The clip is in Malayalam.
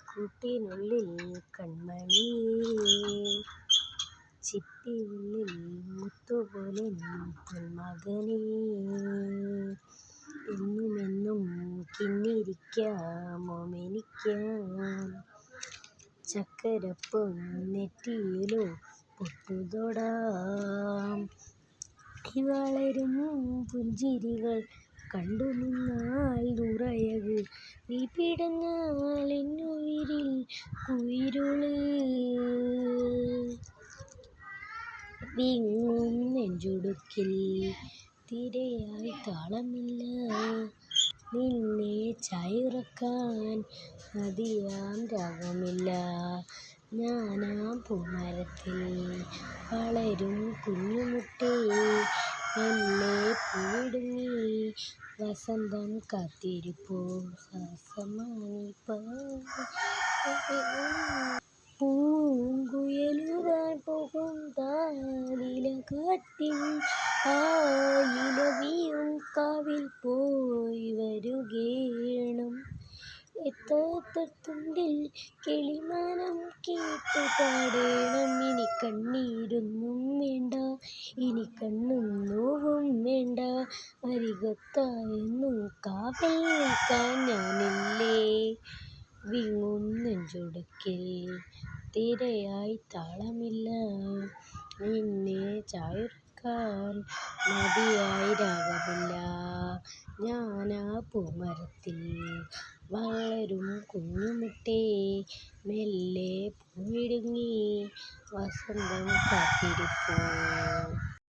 കൂട്ടിനുള്ളിൽ കൺമണിയേ, ചിപ്പിയുള്ളിൽ മുത്തുപോലെ പൊന്മകനേ, എന്നുമെന്നും കിന്നിരിക്കാമോമെനിക്കാം, ചക്കരപ്പൊൻ നെറ്റിയിലോ പൊട്ടുതൊടാം. വളരും പുഞ്ചിരികൾ കണ്ടുനിന്നാൽ നൂറഴക്, നീ പിടഞ്ഞാൽ എന്നുയിരിൽ കുളിരുള്. വിങ്ങും നെഞ്ചിടുക്കിൽ തിരയായി താളമില്ല, നിന്നെ ചായുറക്കാൻ മതിയാം രാഗമില്ല. ഞാനാ പൂമരത്തിൽ വളരും കുഞ്ഞുമുട്ടേ, മെല്ലെ പൂവിടുങ്ങി വസന്തം കാത്തിരിപ്പൂ. പൂങ്കുഴലുതാൻ പോകും താലിലകാറ്റിൻ ആയിലവിയും കാവിൽ പോയി വരുകേണം. എത്താത്തുണ്ടിൽ കിളിമാനം കേട്ടു പാടേണം. ഇനി കണ്ണീരൊന്നും വേണ്ട, ഇനി കണ്ണും നോവും വേണ്ട, അരികത്തായെന്നും കാവൽ നിൽക്കാൻ ഞാനില്ലേ. വിങ്ങും നെഞ്ചിടുക്കിൽ തിരയായി താളമില്ല, നിന്നെ ചായുറക്കാൻ മതിയായി രാഗമില്ല. ഞാനാ പൂമരത്തിൽ വളരും കുഞ്ഞുമുട്ടേ, മെല്ലെ പൂവിടുങ്ങി വസന്തം കാത്തിരിപ്പൂ.